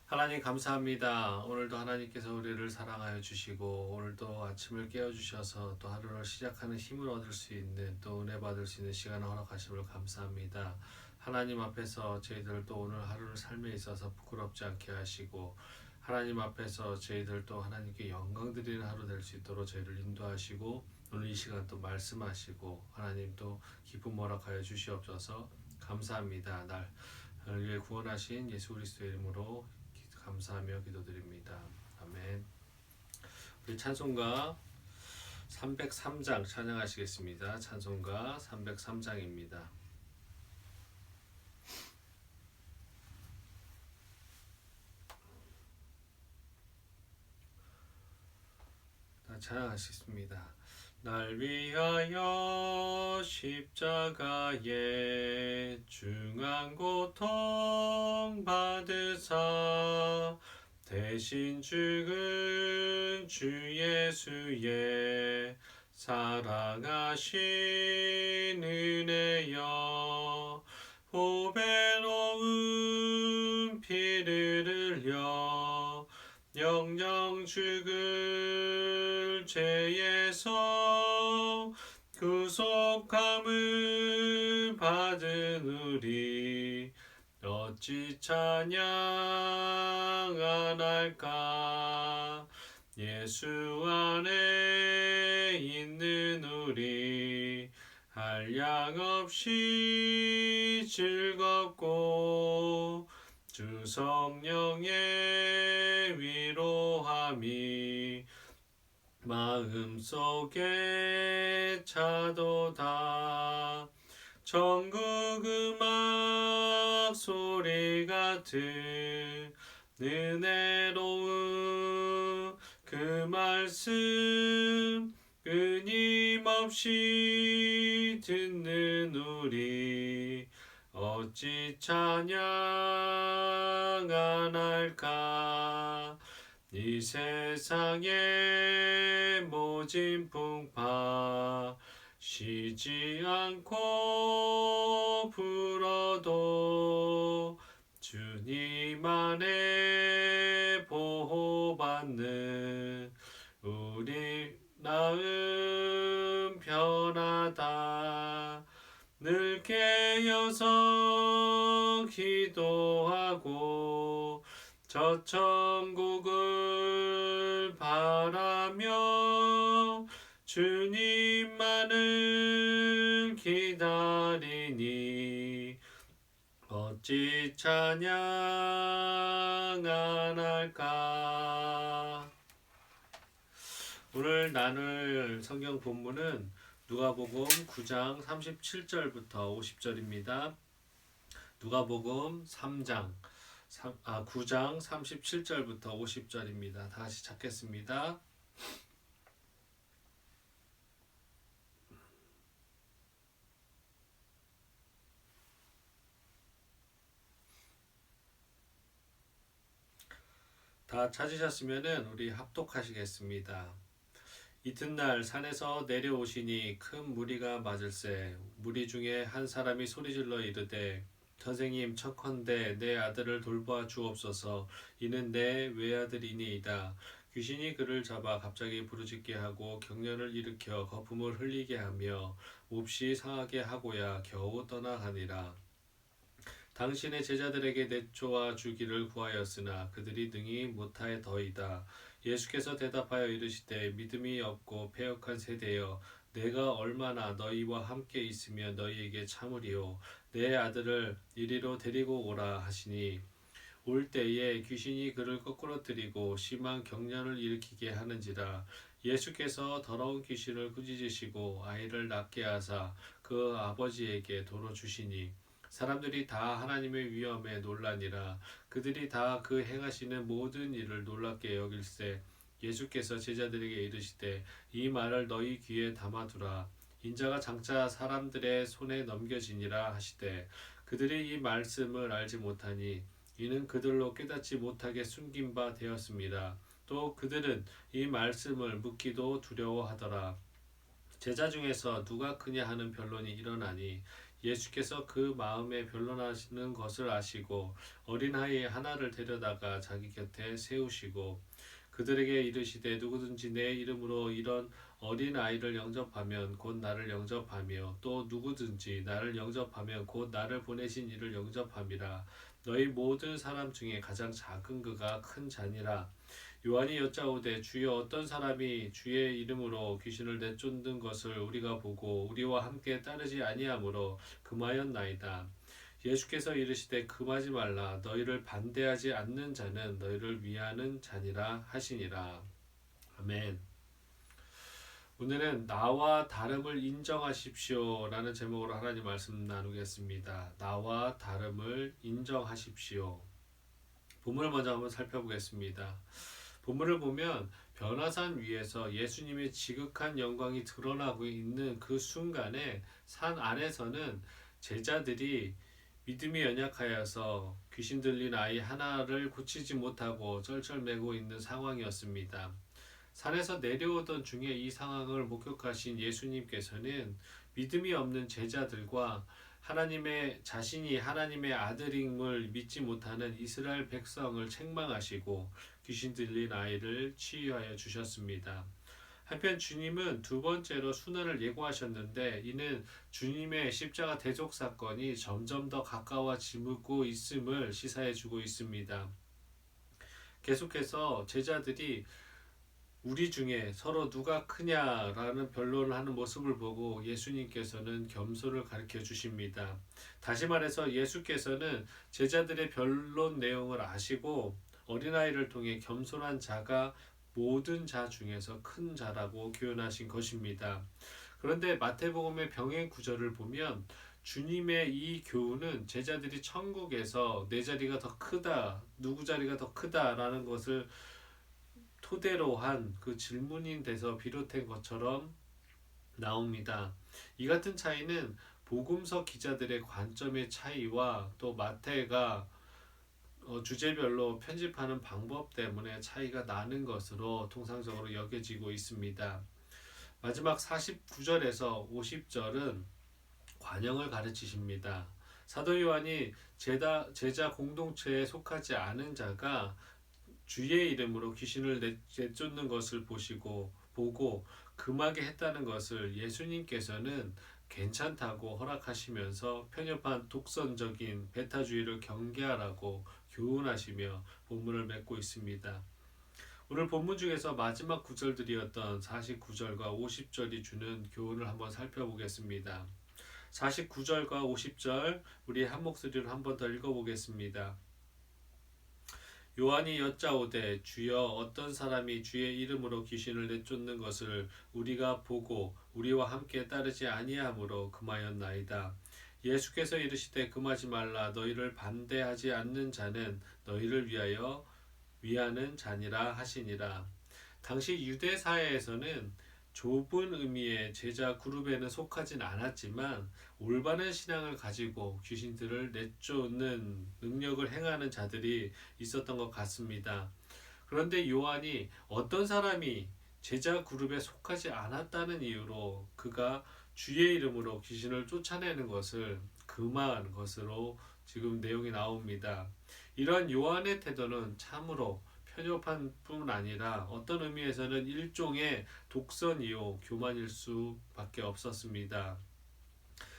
하나님 감사합니다. 오늘도 하나님께서 우리를 사랑하여 주시고 오늘도 아침을 깨워 주셔서 또 하루를 시작하는 힘을 얻을 수 있는 또 은혜 받을 수 있는 시간을 허락하심을 감사합니다. 하나님 앞에서 저희들도 오늘 하루를 삶에 있어서 부끄럽지 않게 하시고 하나님 앞에서 저희들도 하나님께 영광 드리는 하루 될 수 있도록 저희를 인도하시고 오늘 이 시간 또 말씀하시고 하나님 또 기쁨 허락하여 주시옵소서. 감사합니다. 나를 위해 구원하신 예수 그리스도의 이름으로 감사하며 기도드립니다. 아멘. 우리 찬송가 303장 찬양하시겠습니다. 찬송가 303장입니다. 찬양하시겠습니다. 날 위하여 십자가에 중한 고통 받으사 대신 죽은 주 예수의 사랑하신 은혜여 보배로운 피를 흘려 영영 죽을 죄에서 구속함을 받은 우리 어찌 찬양 안 할까. 예수 안에 있는 우리 한량없이 즐겁고 주 성령의 위로함이 마음속에 차도다. 천국 음악 소리 같은 은혜로운 그 말씀 끊임없이 듣는 우리 어찌 찬양 안 할까. 이 세상의 모진 풍파 쉬지 않고 불어도 주님 안에 보호받는 우리 마음 편하다. 늘 깨어서 기도하고 저 천국을 바라며 주님만을 기다리니 어찌 찬양 안 할까. 오늘 나눌 성경 본문은 누가복음 9장 37절부터 50절입니다. 누가복음 9장 37절부터 50절입니다. 다시 찾겠습니다. 다 찾으셨으면 우리 합독하시겠습니다. 이튿날 산에서 내려오시니 큰 무리가 맞을세. 무리 중에 한 사람이 소리질러 이르되 선생님 청컨대 내 아들을 돌봐 주옵소서. 이는 내 외아들이니이다. 귀신이 그를 잡아 갑자기 부르짖게 하고 경련을 일으켜 거품을 흘리게 하며 몹시 상하게 하고야 겨우 떠나가니라. 당신의 제자들에게 내쫓아 주기를 구하였으나 그들이 능히 못하더이다. 예수께서 대답하여 이르시되 믿음이 없고 패역한 세대여 내가 얼마나 너희와 함께 있으며 너희에게 참으리요. 내 아들을 이리로 데리고 오라 하시니 올 때에 귀신이 그를 거꾸러뜨리고 심한 경련을 일으키게 하는지라. 예수께서 더러운 귀신을 꾸짖으시고 아이를 낫게 하사 그 아버지에게 도로 주시니 사람들이 다 하나님의 위엄에 놀라니라. 그들이 다 그 행하시는 모든 일을 놀랍게 여길세. 예수께서 제자들에게 이르시되 이 말을 너희 귀에 담아두라. 인자가 장차 사람들의 손에 넘겨지니라 하시되 그들이 이 말씀을 알지 못하니 이는 그들로 깨닫지 못하게 숨긴 바 되었습니다. 또 그들은 이 말씀을 묻기도 두려워하더라. 제자 중에서 누가 크냐 하는 변론이 일어나니 예수께서 그 마음에 변론하시는 것을 아시고 어린아이 하나를 데려다가 자기 곁에 세우시고 그들에게 이르시되 누구든지 내 이름으로 이런 어린아이를 영접하면 곧 나를 영접하며 또 누구든지 나를 영접하면 곧 나를 보내신 이를 영접함이라. 너희 모든 사람 중에 가장 작은 그가 큰 자니라. 요한이 여짜오되 주여 어떤 사람이 주의 이름으로 귀신을 내쫓는 것을 우리가 보고 우리와 함께 따르지 아니하므로 금하였나이다. 예수께서 이르시되 금하지 말라. 너희를 반대하지 않는 자는 너희를 위하는 자니라 하시니라. 아멘. 오늘은 나와 다름을 인정하십시오 라는 제목으로 하나님 말씀 나누겠습니다. 나와 다름을 인정하십시오. 본문을 먼저 한번 살펴보겠습니다. 본문을 보면 변화산 위에서 예수님의 지극한 영광이 드러나고 있는 그 순간에 산 아래서는 제자들이 믿음이 연약하여서 귀신 들린 아이 하나를 고치지 못하고 쩔쩔매고 있는 상황이었습니다. 산에서 내려오던 중에 이 상황을 목격하신 예수님께서는 믿음이 없는 제자들과 자신이 하나님의 아들임을 믿지 못하는 이스라엘 백성을 책망하시고 귀신 들린 아이를 치유하여 주셨습니다. 한편 주님은 두 번째로 순환을 예고하셨는데 이는 주님의 십자가 대속 사건이 점점 더 가까워지고 있음을 시사해 주고 있습니다. 계속해서 제자들이 우리 중에 서로 누가 크냐라는 변론을 하는 모습을 보고 예수님께서는 겸손을 가르쳐 주십니다. 다시 말해서 예수께서는 제자들의 변론 내용을 아시고 어린아이를 통해 겸손한 자가 모든 자 중에서 큰 자라고 교훈하신 것입니다. 그런데 마태복음의 병행 구절을 보면 주님의 이 교훈은 제자들이 천국에서 내 자리가 더 크다, 누구 자리가 더 크다라는 것을 토대로 한 그 질문인 데서 비롯된 것처럼 나옵니다. 이 같은 차이는 복음서 기자들의 관점의 차이와 또 마태가 주제별로 편집하는 방법 때문에 차이가 나는 것으로 통상적으로 여겨지고 있습니다. 마지막 49절에서 50절은 관영을 가르치십니다. 사도 요한이 제자 공동체에 속하지 않은 자가 주의 이름으로 귀신을 내쫓는 것을 보고 금하게 했다는 것을 예수님께서는 괜찮다고 허락하시면서 편협한 독선적인 배타주의를 경계하라고 교훈하시며 본문을 맺고 있습니다. 오늘 본문 중에서 마지막 구절들이었던 49절과 50절이 주는 교훈을 한번 살펴보겠습니다. 49절과 50절 우리 한 목소리로 한번 더 읽어보겠습니다. 요한이 여짜오되 주여 어떤 사람이 주의 이름으로 귀신을 내쫓는 것을 우리가 보고 우리와 함께 따르지 아니하므로 금하였나이다. 예수께서 이르시되 금하지 말라. 너희를 반대하지 않는 자는 너희를 위하는 자니라 하시니라. 당시 유대 사회에서는 좁은 의미의 제자 그룹에는 속하진 않았지만 올바른 신앙을 가지고 귀신들을 내쫓는 능력을 행하는 자들이 있었던 것 같습니다. 그런데 요한이 어떤 사람이 제자 그룹에 속하지 않았다는 이유로 그가 주의 이름으로 귀신을 쫓아내는 것을 금한 것으로 지금 내용이 나옵니다. 이러한 요한의 태도는 참으로 편협한 뿐 아니라 어떤 의미에서는 일종의 독선이요 교만일 수밖에 없었습니다.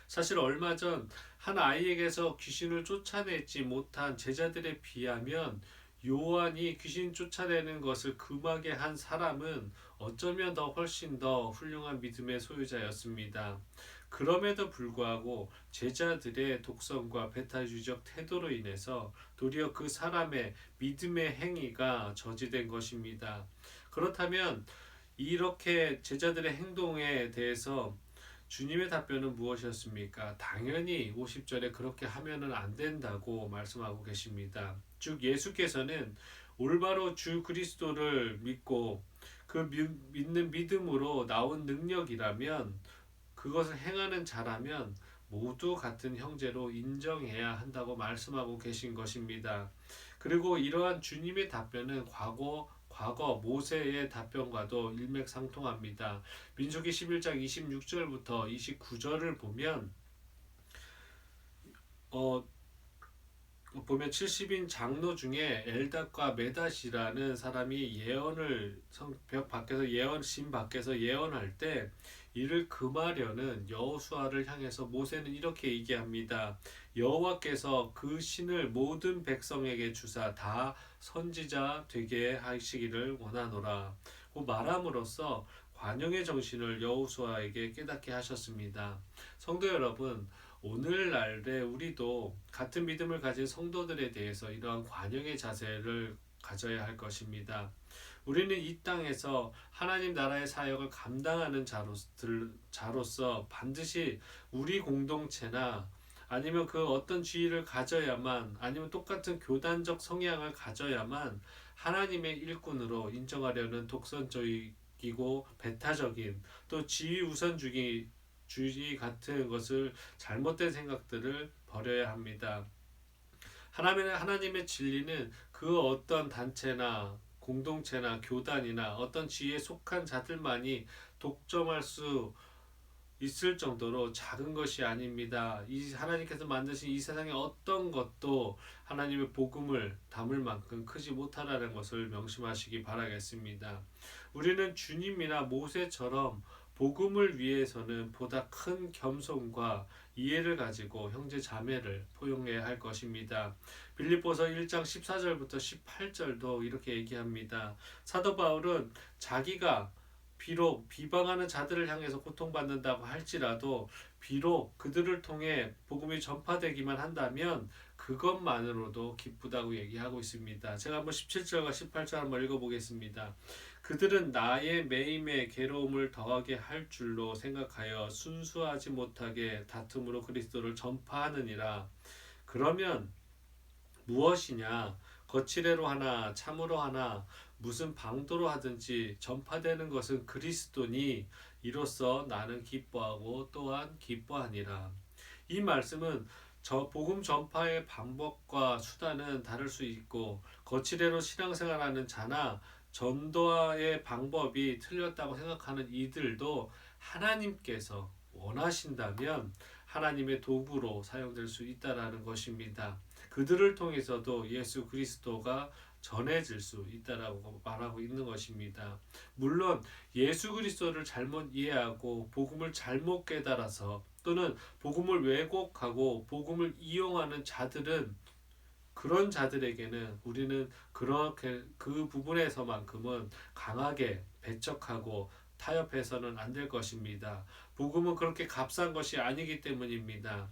사실 얼마 전 한 아이에게서 귀신을 쫓아내지 못한 제자들에 비하면 요한이 귀신 쫓아내는 것을 금하게 한 사람은 어쩌면 더 훨씬 더 훌륭한 믿음의 소유자였습니다. 그럼에도 불구하고 제자들의 독선과 배타주의적 태도로 인해서 도리어 그 사람의 믿음의 행위가 저지된 것입니다. 그렇다면 이렇게 제자들의 행동에 대해서 주님의 답변은 무엇이었습니까? 당연히 50절에 그렇게 하면은 안 된다고 말씀하고 계십니다. 즉 예수께서는 올바로 주 그리스도를 믿고 그 믿는 믿음으로 나온 능력이라면 그것을 행하는 자라면 모두 같은 형제로 인정해야 한다고 말씀하고 계신 것입니다. 그리고 이러한 주님의 답변은 과거 모세의 답변과도 일맥상통합니다. 민수기 11장 26절부터 29절을 보면 어, 보면 70인 장로 중에 엘닷과 메닷이라는 사람이 예언을 벽 밖에서 신 밖에서 예언할 때 이를 금하려는 여호수아를 향해서 모세는 이렇게 얘기합니다. 여호와께서 그 신을 모든 백성에게 주사 다 선지자 되게 하시기를 원하노라. 그 말함으로써 관용의 정신을 여호수아에게 깨닫게 하셨습니다. 성도 여러분, 오늘날에 우리도 같은 믿음을 가진 성도들에 대해서 이러한 관용의 자세를 가져야 할 것입니다. 우리는 이 땅에서 하나님 나라의 사역을 감당하는 자로서 반드시 우리 공동체나 아니면 그 어떤 지위를 가져야만, 아니면 똑같은 교단적 성향을 가져야만 하나님의 일꾼으로 인정하려는 독선적이고 배타적인, 또 지위 우선주의 같은 것을, 잘못된 생각들을 버려야 합니다. 하나님의 진리는 그 어떤 단체나 공동체나 교단이나 어떤 지위에 속한 자들만이 독점할 수 있을 정도로 작은 것이 아닙니다. 이 하나님께서 만드신 이 세상의 어떤 것도 하나님의 복음을 담을 만큼 크지 못하다는 것을 명심하시기 바라겠습니다. 우리는 주님이나 모세처럼 복음을 위해서는 보다 큰 겸손과 이해를 가지고 형제 자매를 포용해야 할 것입니다. 빌립보서 1장 14절부터 18절도 이렇게 얘기합니다. 사도 바울은 자기가 비록 비방하는 자들을 향해서 고통받는다고 할지라도 비록 그들을 통해 복음이 전파되기만 한다면 그것만으로도 기쁘다고 얘기하고 있습니다. 제가 한번 17절과 18절 한번 읽어보겠습니다. 그들은 나의 매임에 괴로움을 더하게 할 줄로 생각하여 순수하지 못하게 다툼으로 그리스도를 전파하느니라. 그러면 무엇이냐? 거칠애로 하나 참으로 하나 무슨 방도로 하든지 전파되는 것은 그리스도니 이로써 나는 기뻐하고 또한 기뻐하니라. 이 말씀은 복음 전파의 방법과 수단은 다를 수 있고 거칠애로 신앙생활하는 자나 전도의 방법이 틀렸다고 생각하는 이들도 하나님께서 원하신다면 하나님의 도구로 사용될 수 있다라는 것입니다. 그들을 통해서도 예수 그리스도가 전해질 수 있다라고 말하고 있는 것입니다. 물론 예수 그리스도를 잘못 이해하고 복음을 잘못 깨달아서 또는 복음을 왜곡하고 복음을 이용하는 자들은, 그런 자들에게는 우리는 그렇게 그 부분에서만큼은 강하게 배척하고 타협해서는 안 될 것입니다. 복음은 그렇게 값싼 것이 아니기 때문입니다.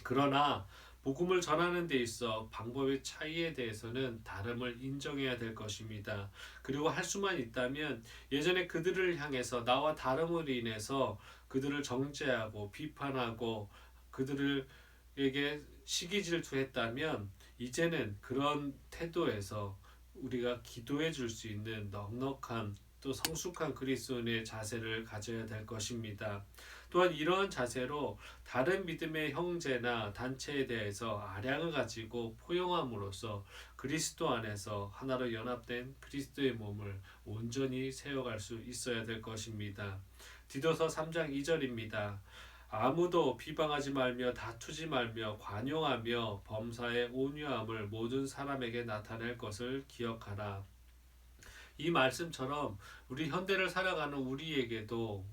그러나 복음을 전하는 데 있어 방법의 차이에 대해서는 다름을 인정해야 될 것입니다. 그리고 할 수만 있다면 예전에 그들을 향해서 나와 다름으로 인해서 그들을 정죄하고 비판하고 그들에게 시기 질투했다면 이제는 그런 태도에서 우리가 기도해 줄 수 있는 넉넉한 또 성숙한 그리스도인의 자세를 가져야 될 것입니다. 또한 이러한 자세로 다른 믿음의 형제나 단체에 대해서 아량을 가지고 포용함으로써 그리스도 안에서 하나로 연합된 그리스도의 몸을 온전히 세워갈 수 있어야 될 것입니다. 디도서 3장 2절입니다. 아무도 비방하지 말며 다투지 말며 관용하며 범사의 온유함을 모든 사람에게 나타낼 것을 기억하라. 이 말씀처럼 우리 현대를 살아가는 우리에게도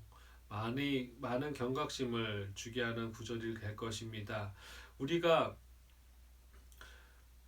많은 경각심을 주게 하는 구절이 될 것입니다. 우리가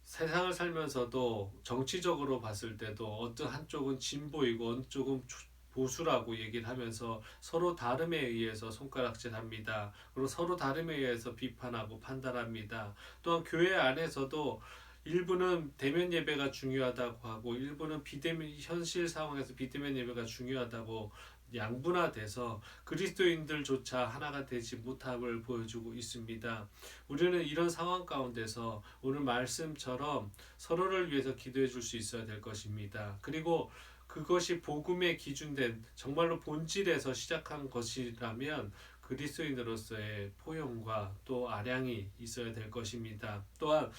세상을 살면서도 정치적으로 봤을 때도 어떤 한쪽은 진보이고 어느 쪽은 보수라고 얘기를 하면서 서로 다름에 의해서 손가락질합니다. 그리고 서로 다름에 의해서 비판하고 판단합니다. 또한 교회 안에서도 일부는 대면 예배가 중요하다고 하고 일부는 비대면, 현실 상황에서 비대면 예배가 중요하다고 양분화돼서 그리스도인들조차 하나가 되지 못함을 보여주고 있습니다. 우리는 이런 상황 가운데서 오늘 말씀처럼 서로를 위해서 기도해 줄 수 있어야 될 것입니다. 그리고 그것이 복음에 기준된 정말로 본질에서 시작한 것이라면 그리스도인으로서의 포용과 또 아량이 있어야 될 것입니다. 또한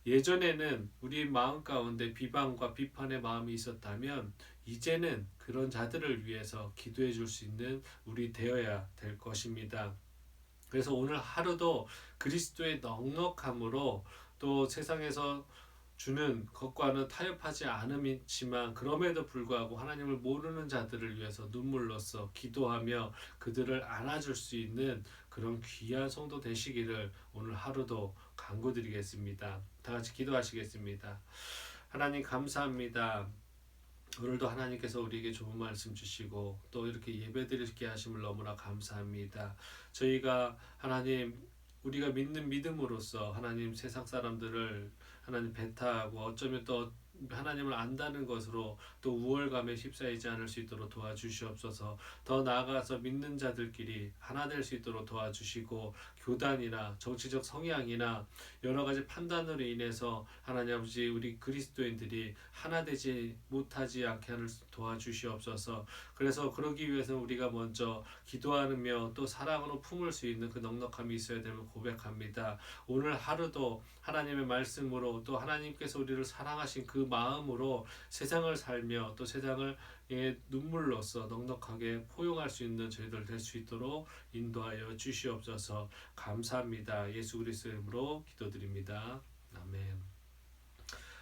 예전에는 우리 마음 가운데 비방과 비판의 마음이 있었다면 이제는 그런 자들을 위해서 기도해 줄 수 있는 우리 되어야 될 것입니다. 그래서 오늘 하루도 그리스도의 넉넉함으로 또 세상에서 주는 것과는 타협하지 않음이지만 그럼에도 불구하고 하나님을 모르는 자들을 위해서 눈물로써 기도하며 그들을 안아줄 수 있는 그런 귀한 성도 되시기를 오늘 하루도 간구드리겠습니다. 다 같이 기도하시겠습니다. 하나님 감사합니다. 오늘도 하나님께서 우리에게 좋은 말씀 주시고 또 이렇게 예배드리게 하심을 너무나 감사합니다. 저희가 하나님 우리가 믿는 믿음으로써 하나님 세상 사람들을 하나님 배타하고 어쩌면 또 하나님을 안다는 것으로 또 우월감에 휩싸이지 않을 수 있도록 도와주시옵소서. 더 나아가서 믿는 자들끼리 하나 될 수 있도록 도와주시고 교단이나 정치적 성향이나 여러 가지 판단으로 인해서 하나님 아버지 우리 그리스도인들이 하나 되지 못하지 않게 하는 도와주시옵소서. 그래서 그러기 위해서 우리가 먼저 기도하며 또 사랑으로 품을 수 있는 그 넉넉함이 있어야 됨을 고백합니다. 오늘 하루도 하나님의 말씀으로 또 하나님께서 우리를 사랑하신 그 마음으로 세상을 살며 또 세상을 눈물로써 넉넉하게 포용할 수 있는 저희들 될 수 있도록 인도하여 주시옵소서. 감사합니다. 예수 그리스도의 이름으로 기도드립니다. 아멘.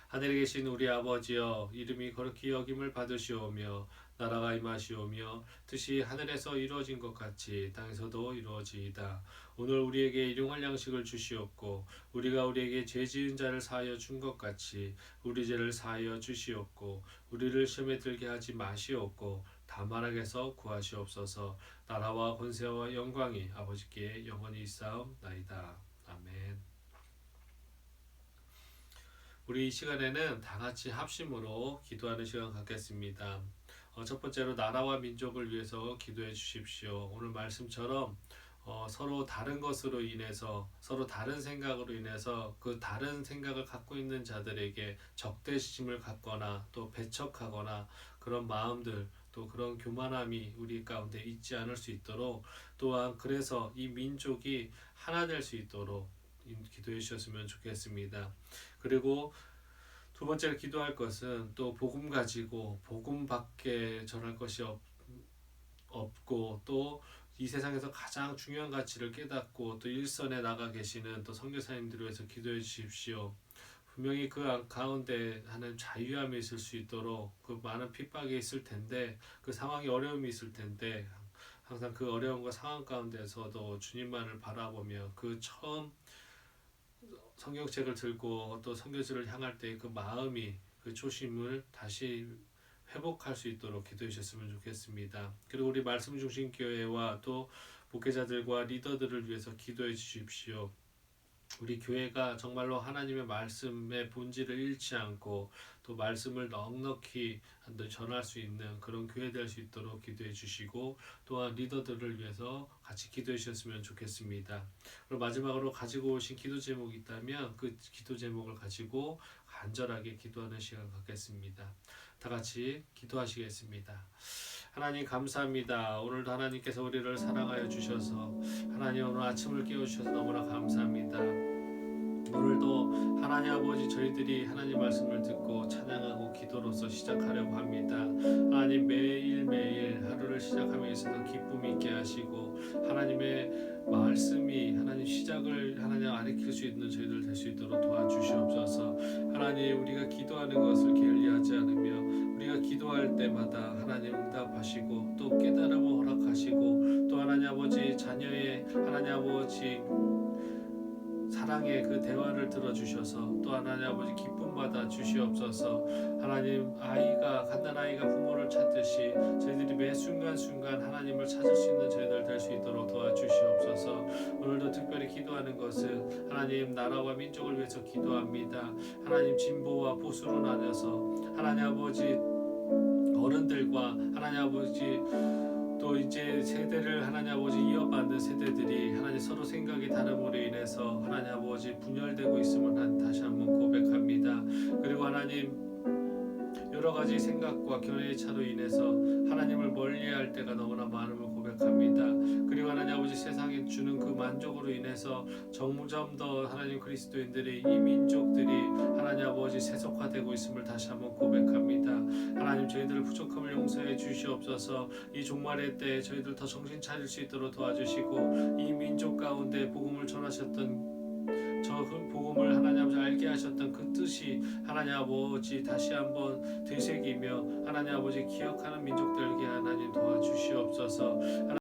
하늘에 계신 우리 아버지여, 이름이 거룩히 여김을 받으시오며 나라가 임하시오며 뜻이 하늘에서 이루어진 것 같이 땅에서도 이루어지이다. 오늘 우리에게 일용할 양식을 주시옵고 우리가 우리에게 죄 지은 자를 사하여 준 것 같이 우리 죄를 사하여 주시옵고 우리를 시험에 들게 하지 마시옵고 다만 악에서 구하시옵소서. 나라와 권세와 영광이 아버지께 영원히 있사옵나이다. 아멘. 우리 이 시간에는 다 같이 합심으로 기도하는 시간 갖겠습니다. 첫 번째로 나라와 민족을 위해서 기도해 주십시오. 오늘 말씀처럼 서로 다른 것으로 인해서 서로 다른 생각으로 인해서 그 다른 생각을 갖고 있는 자들에게 적대심을 갖거나 또 배척하거나 그런 마음들 또 그런 교만함이 우리 가운데 있지 않을 수 있도록 또한 그래서 이 민족이 하나 될 수 있도록 기도해 주셨으면 좋겠습니다. 그리고 두 번째로 기도할 것은 또 복음 가지고 복음밖에 전할 것이 없고 또 이 세상에서 가장 중요한 가치를 깨닫고 또 일선에 나가 계시는 또 선교사님들을 위해서 기도해 주십시오. 분명히 그 가운데 하는 자유함이 있을 수 있도록 그 많은 핍박이 있을 텐데 그 상황이 어려움이 있을 텐데 항상 그 어려움과 상황 가운데서도 주님만을 바라보며 그 처음 성경책을 들고 또 선교지를 향할 때 그 마음이 그 초심을 다시 회복할 수 있도록 기도해 주셨으면 좋겠습니다. 그리고 우리 말씀 중심 교회와 또 목회자들과 리더들을 위해서 기도해 주십시오. 우리 교회가 정말로 하나님의 말씀의 본질을 잃지 않고 또 말씀을 넉넉히 전할 수 있는 그런 교회 될 수 있도록 기도해 주시고 또한 리더들을 위해서 같이 기도해 주셨으면 좋겠습니다. 그리고 마지막으로 가지고 오신 기도 제목이 있다면 그 기도 제목을 가지고 간절하게 기도하는 시간 갖겠습니다. 다 같이 기도하시겠습니다. 하나님 감사합니다. 오늘도 하나님께서 우리를 사랑하여 주셔서 하나님 오늘 아침을 깨워주셔서 너무나 감사합니다. 오늘도 하나님 아버지 저희들이 하나님 말씀을 듣고 찬양하고 기도로서 시작하려고 합니다. 하나님 매일매일 하루를 시작함에 있어서 기쁨이 있게 하시고 하나님의 말씀이 하나님 시작을 하나님 가르칠 수 있는 저희들 될 수 있도록 도와주시옵소서. 하나님 우리가 기도하는 것을 게을리하지 않으며 우리가 기도할 때마다 하나님 응답하시고 또 깨달음을 허락하시고 또 하나님 아버지 자녀의 하나님 아버지 사랑의 그 대화를 들어주셔서 또 하나님 아버지 기쁨 받아 주시옵소서. 하나님 갓난 아이가 부모를 찾듯이 저희들이 매 순간순간 하나님을 찾을 수 있는 저희들 될 수 있도록 도와주시옵소서. 오늘도 특별히 기도하는 것은 하나님 나라와 민족을 위해서 기도합니다. 하나님 진보와 보수로 나뉘어서 하나님 아버지 어른들과 하나님 아버지 또 이제 세대를 하나님 아버지 이어받는 세대들이 하나님 서로 생각이 다름으로 인해서 하나님 아버지 분열되고 있음을 다시 한번 고백합니다. 그리고 하나님 여러 가지 생각과 견해의 차로 인해서 하나님을 멀리할 때가 너무나 많음을 고백합니다. 고백합니다. 그리고 하나님 아버지 세상에 주는 그 만족으로 인해서 점점 더 하나님 그리스도인들이 이 민족들이 하나님 아버지 세속화되고 있음을 다시 한번 고백합니다. 하나님 저희들의 부족함을 용서해 주시옵소서. 이 종말의 때에 저희들 더 정신 차릴 수 있도록 도와주시고 이 민족 가운데 복음을 전하셨던 저 복음을 하나님 아버지 알게 하셨던 그 뜻이 하나님 아버지 다시 한번 되새기며 하나님 아버지 기억하는 민족들에게 하나님